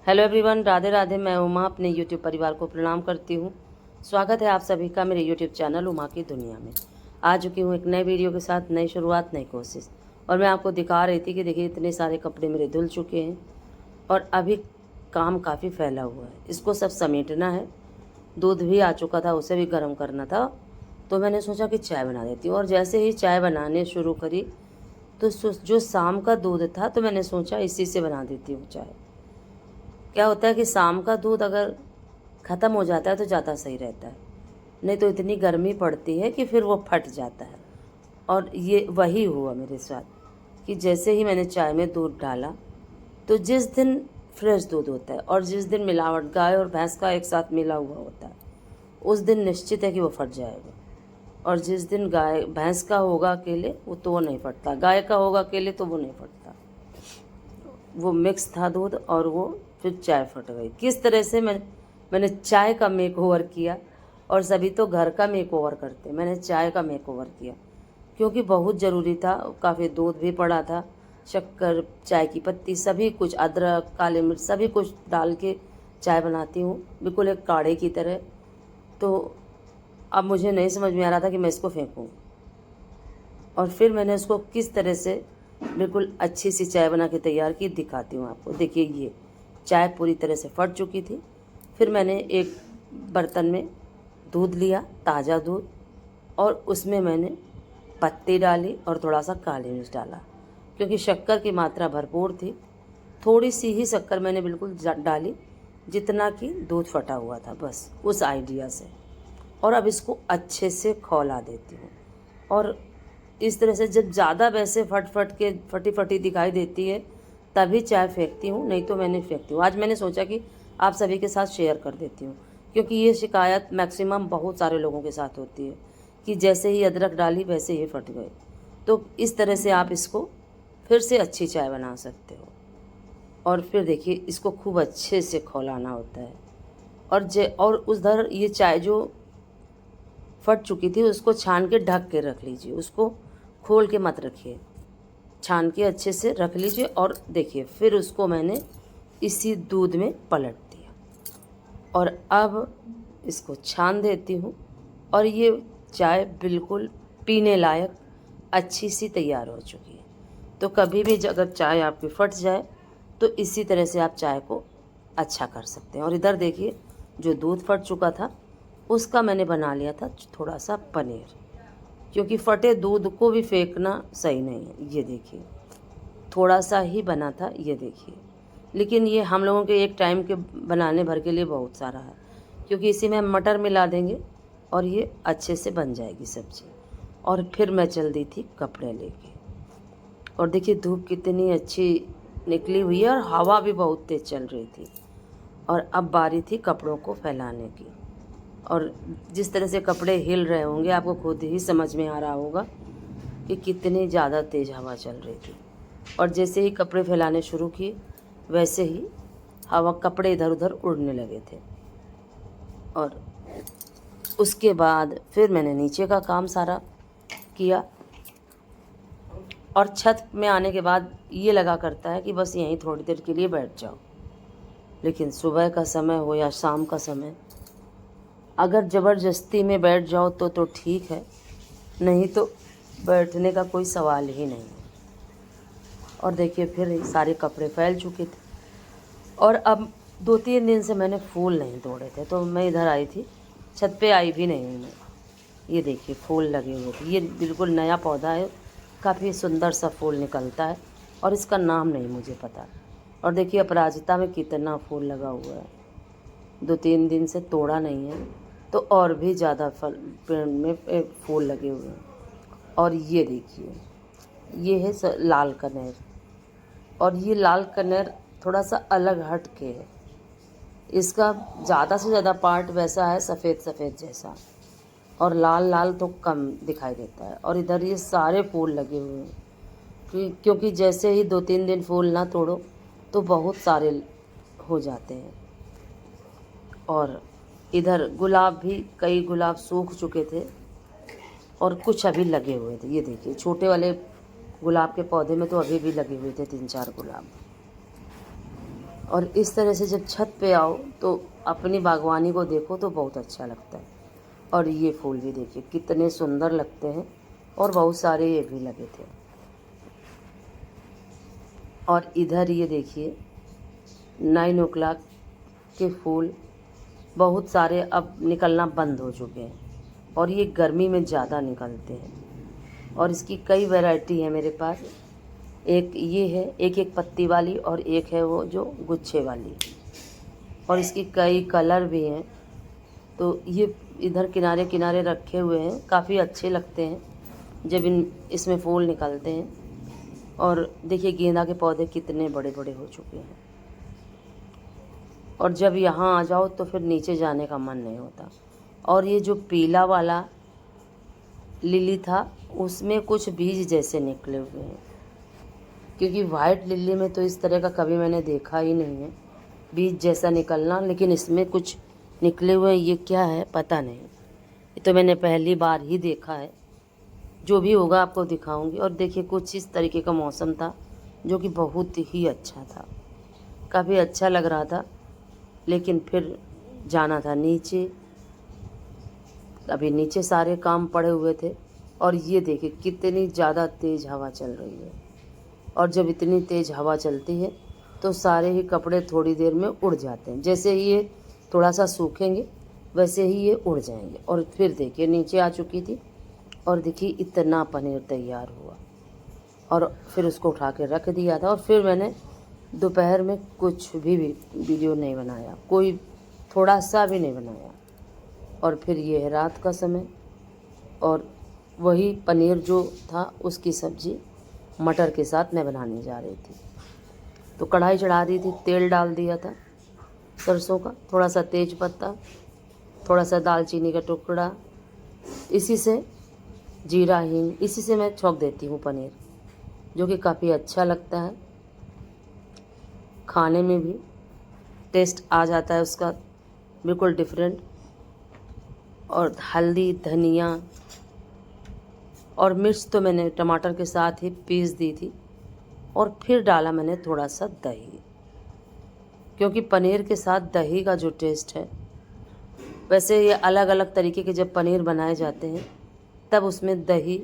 Hello everyone, Radhe Radhe. मैं उमा अपने YouTube परिवार को प्रणाम करती हूँ। स्वागत है आप सभी का मेरे यूट्यूब चैनल उमा की दुनिया में। आ चुकी हूँ एक नए वीडियो के साथ, नई शुरुआत, नई कोशिश। और मैं आपको दिखा रही थी कि देखिए इतने सारे कपड़े मेरे धुल चुके हैं और अभी काम काफ़ी फैला हुआ है। इसको सब समेटना है। दूध भी आ चुका था, उसे भी गर्म करना था, तो मैंने सोचा कि चाय बना देती हूँ। और जैसे ही चाय बनाने शुरू करी तो जो शाम का दूध था तो मैंने सोचा इसी से बना देती हूँ चाय। क्या होता है कि शाम का दूध अगर ख़त्म हो जाता है तो ज़्यादा सही रहता है, नहीं तो इतनी गर्मी पड़ती है कि फिर वो फट जाता है। और ये वही हुआ मेरे साथ कि जैसे ही मैंने चाय में दूध डाला तो जिस दिन फ्रेश दूध होता है और जिस दिन मिलावट गाय और भैंस का एक साथ मिला हुआ होता है उस दिन निश्चित है कि वो फट जाएगा। और जिस दिन गाय भैंस का होगा अकेले वो नहीं फटता, गाय का होगा अकेले तो वो नहीं फटता। वो मिक्स था दूध और वो फिर चाय फट गई। किस तरह से मैंने चाय का मेक ओवर किया। और सभी तो घर का मेक ओवर करते, मैंने चाय का मेक ओवर किया क्योंकि बहुत ज़रूरी था। काफ़ी दूध भी पड़ा था, शक्कर, चाय की पत्ती, सभी कुछ, अदरक, काली मिर्च, सभी कुछ डाल के चाय बनाती हूँ बिल्कुल एक काढ़े की तरह। तो अब मुझे नहीं समझ में आ रहा था कि मैं इसको फेंकूँ। और फिर मैंने उसको किस तरह से बिल्कुल अच्छी सी चाय बना के तैयार की, दिखाती हूँ आपको। देखिए ये चाय पूरी तरह से फट चुकी थी। फिर मैंने एक बर्तन में दूध लिया, ताज़ा दूध, और उसमें मैंने पत्ती डाली और थोड़ा सा काली मिर्च डाला क्योंकि शक्कर की मात्रा भरपूर थी। थोड़ी सी ही शक्कर मैंने बिल्कुल डाली जितना कि दूध फटा हुआ था, बस उस आइडिया से। और अब इसको अच्छे से खौला देती हूँ। और इस तरह से जब ज़्यादा वैसे फटी फटी दिखाई देती है तभी चाय फेंकती हूँ, नहीं तो मैं नहीं फेंकती हूँ। आज मैंने सोचा कि आप सभी के साथ शेयर कर देती हूँ क्योंकि ये शिकायत मैक्सिमम बहुत सारे लोगों के साथ होती है कि जैसे ही अदरक डाली वैसे ही फट गए। तो इस तरह से आप इसको फिर से अच्छी चाय बना सकते हो। और फिर देखिए इसको खूब अच्छे से खौलाना होता है। और उधर ये चाय जो फट चुकी थी उसको छान के ढक के रख लीजिए, उसको खोल के मत रखिए, छान के अच्छे से रख लीजिए। और देखिए फिर उसको मैंने इसी दूध में पलट दिया और अब इसको छान देती हूँ। और ये चाय बिल्कुल पीने लायक अच्छी सी तैयार हो चुकी है। तो कभी भी अगर चाय आपकी फट जाए तो इसी तरह से आप चाय को अच्छा कर सकते हैं। और इधर देखिए जो दूध फट चुका था उसका मैंने बना लिया था थोड़ा सा पनीर, क्योंकि फटे दूध को भी फेंकना सही नहीं है। ये देखिए थोड़ा सा ही बना था, ये देखिए, लेकिन ये हम लोगों के एक टाइम के बनाने भर के लिए बहुत सारा है क्योंकि इसी में हम मटर मिला देंगे और ये अच्छे से बन जाएगी सब्ज़ी। और फिर मैं चल दी थी कपड़े लेके। और देखिए धूप कितनी अच्छी निकली हुई है और हवा भी बहुत तेज़ चल रही थी। और अब बारी थी कपड़ों को फैलाने की। और जिस तरह से कपड़े हिल रहे होंगे आपको खुद ही समझ में आ रहा होगा कि कितनी ज़्यादा तेज़ हवा चल रही थी। और जैसे ही कपड़े फैलाने शुरू किए वैसे ही कपड़े इधर उधर उड़ने लगे थे। और उसके बाद फिर मैंने नीचे का काम सारा किया। और छत में आने के बाद ये लगा करता है कि बस यहीं थोड़ी देर के लिए बैठ जाओ, लेकिन सुबह का समय हो या शाम का समय, अगर ज़बरदस्ती में बैठ जाओ तो ठीक है, नहीं तो बैठने का कोई सवाल ही नहीं है। और देखिए फिर सारे कपड़े फैल चुके थे। और अब 2-3 दिन से मैंने फूल नहीं तोड़े थे तो मैं इधर आई थी, छत पे आई भी नहीं हूँ मैं। ये देखिए फूल लगे हुए थे, ये बिल्कुल नया पौधा है, काफ़ी सुंदर सा फूल निकलता है और इसका नाम नहीं मुझे पता। और देखिए अपराजिता में कितना फूल लगा हुआ है, 2-3 दिन से तोड़ा नहीं है तो और भी ज़्यादा पेड़ में फूल लगे हुए हैं। और ये देखिए ये है लाल कनेर। और ये लाल कनेर थोड़ा सा अलग हट के है, इसका ज़्यादा से ज़्यादा पार्ट वैसा है सफ़ेद सफ़ेद जैसा, और लाल लाल तो कम दिखाई देता है। और इधर ये सारे फूल लगे हुए हैं क्योंकि जैसे ही 2-3 दिन फूल ना तोड़ो तो बहुत सारे हो जाते हैं। और इधर गुलाब भी, कई गुलाब सूख चुके थे और कुछ अभी लगे हुए थे। ये देखिए छोटे वाले गुलाब के पौधे में तो अभी भी लगे हुए थे 3-4 गुलाब। और इस तरह से जब छत पे आओ तो अपनी बागवानी को देखो तो बहुत अच्छा लगता है। और ये फूल भी देखिए कितने सुंदर लगते हैं और बहुत सारे ये भी लगे थे। और इधर ये देखिए 9 o'clock के फूल बहुत सारे अब निकलना बंद हो चुके हैं और ये गर्मी में ज़्यादा निकलते हैं। और इसकी कई वैरायटी है मेरे पास। एक ये है एक पत्ती वाली और एक है वो जो गुच्छे वाली, और इसकी कई कलर भी हैं। तो ये इधर किनारे किनारे रखे हुए हैं, काफ़ी अच्छे लगते हैं जब इसमें फूल निकलते हैं। और देखिए गेंदा के पौधे कितने बड़े बड़े हो चुके हैं। और जब यहाँ आ जाओ तो फिर नीचे जाने का मन नहीं होता। और ये जो पीला वाला लिली था उसमें कुछ बीज जैसे निकले हुए हैं, क्योंकि वाइट लिली में तो इस तरह का कभी मैंने देखा ही नहीं है बीज जैसा निकलना, लेकिन इसमें कुछ निकले हुए। ये क्या है पता नहीं, ये तो मैंने पहली बार ही देखा है। जो भी होगा आपको दिखाऊंगी। और देखिए कुछ इस तरीके का मौसम था जो कि बहुत ही अच्छा था, काफ़ी अच्छा लग रहा था। लेकिन फिर जाना था नीचे, अभी नीचे सारे काम पड़े हुए थे। और ये देखिए कितनी ज़्यादा तेज़ हवा चल रही है। और जब इतनी तेज़ हवा चलती है तो सारे ही कपड़े थोड़ी देर में उड़ जाते हैं। जैसे ही ये थोड़ा सा सूखेंगे वैसे ही ये उड़ जाएंगे। और फिर देखिए नीचे आ चुकी थी और देखिए इतना पनीर तैयार हुआ। और फिर उसको उठा के रख दिया था। और फिर मैंने दोपहर में कुछ भी वीडियो नहीं बनाया, कोई थोड़ा सा भी नहीं बनाया। और फिर ये है रात का समय और वही पनीर जो था उसकी सब्ज़ी मटर के साथ मैं बनाने जा रही थी। तो कढ़ाई चढ़ा दी थी, तेल डाल दिया था सरसों का, थोड़ा सा तेज पत्ता, थोड़ा सा दालचीनी का टुकड़ा, इसी से जीरा हींग, इसी से मैं छौंक देती हूँ पनीर, जो कि काफ़ी अच्छा लगता है। खाने में भी टेस्ट आ जाता है उसका बिल्कुल डिफरेंट। और हल्दी, धनिया और मिर्च तो मैंने टमाटर के साथ ही पीस दी थी। और फिर डाला मैंने थोड़ा सा दही, क्योंकि पनीर के साथ दही का जो टेस्ट है, वैसे ये अलग अलग तरीके के जब पनीर बनाए जाते हैं तब उसमें दही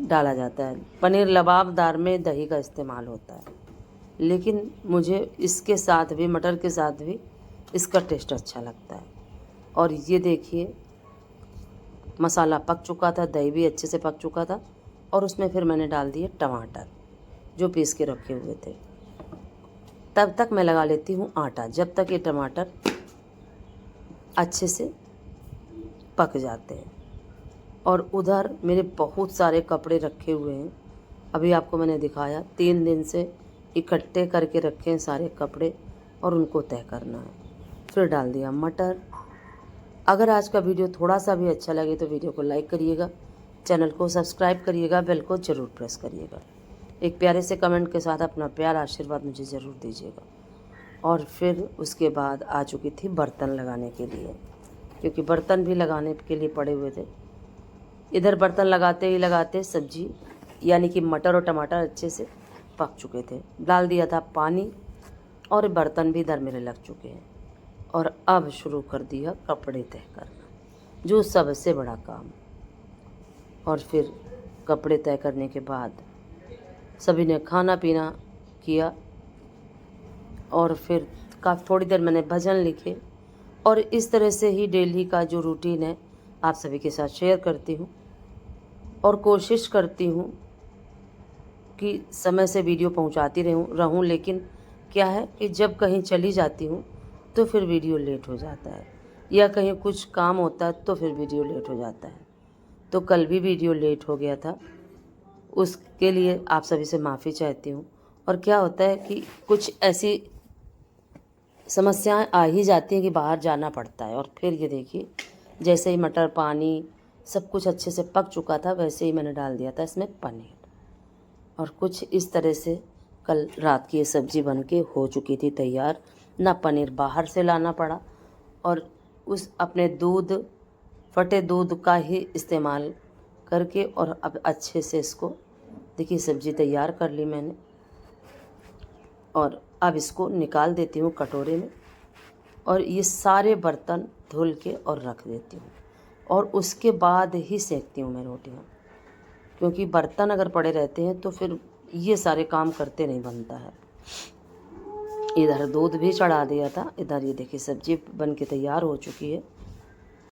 डाला जाता है। पनीर लबाबदार में दही का इस्तेमाल होता है, लेकिन मुझे इसके साथ भी, मटर के साथ भी इसका टेस्ट अच्छा लगता है। और ये देखिए मसाला पक चुका था, दही भी अच्छे से पक चुका था। और उसमें फिर मैंने डाल दिए टमाटर जो पीस के रखे हुए थे। तब तक मैं लगा लेती हूँ आटा, जब तक ये टमाटर अच्छे से पक जाते हैं। और उधर मेरे बहुत सारे कपड़े रखे हुए हैं, अभी आपको मैंने दिखाया 3 दिन से इकट्ठे करके रखे हैं सारे कपड़े, और उनको तय करना है। फिर डाल दिया मटर। अगर आज का वीडियो थोड़ा सा भी अच्छा लगे तो वीडियो को लाइक करिएगा, चैनल को सब्सक्राइब करिएगा, बेल को ज़रूर प्रेस करिएगा। एक प्यारे से कमेंट के साथ अपना प्यार आशीर्वाद मुझे ज़रूर दीजिएगा। और फिर उसके बाद आ चुकी थी बर्तन लगाने के लिए, क्योंकि बर्तन भी लगाने के लिए पड़े हुए थे। इधर बर्तन लगाते ही लगाते सब्जी यानी कि मटर और टमाटर अच्छे से पक चुके थे। डाल दिया था पानी और बर्तन भी इधर मेरे लग चुके हैं। और अब शुरू कर दिया कपड़े तय करना, जो सबसे बड़ा काम। और फिर कपड़े तय करने के बाद सभी ने खाना पीना किया। और फिर थोड़ी देर मैंने भजन लिखे। और इस तरह से ही डेली का जो रूटीन है आप सभी के साथ शेयर करती हूँ। और कोशिश करती हूँ कि समय से वीडियो पहुँचाती रहूँ। लेकिन क्या है कि जब कहीं चली जाती हूँ तो फिर वीडियो लेट हो जाता है, या कहीं कुछ काम होता है तो फिर वीडियो लेट हो जाता है। तो कल भी वीडियो लेट हो गया था, उसके लिए आप सभी से माफ़ी चाहती हूँ। और क्या होता है कि कुछ ऐसी समस्याएं आ ही जाती हैं कि बाहर जाना पड़ता है। और फिर ये देखिए जैसे ही मटर, पानी सब कुछ अच्छे से पक चुका था, वैसे ही मैंने डाल दिया था इसमें पनीर। और कुछ इस तरह से कल रात की ये सब्ज़ी बन के हो चुकी थी तैयार। ना पनीर बाहर से लाना पड़ा, और उस अपने फटे दूध का ही इस्तेमाल करके और अब अच्छे से इसको देखिए सब्ज़ी तैयार कर ली मैंने। और अब इसको निकाल देती हूँ कटोरे में और ये सारे बर्तन धुल के और रख देती हूँ और उसके बाद ही सेकती हूँ मैं रोटियाँ, क्योंकि बर्तन अगर पड़े रहते हैं तो फिर ये सारे काम करते नहीं बनता है। इधर दूध भी चढ़ा दिया था, इधर ये देखिए सब्जी बन के तैयार हो चुकी है।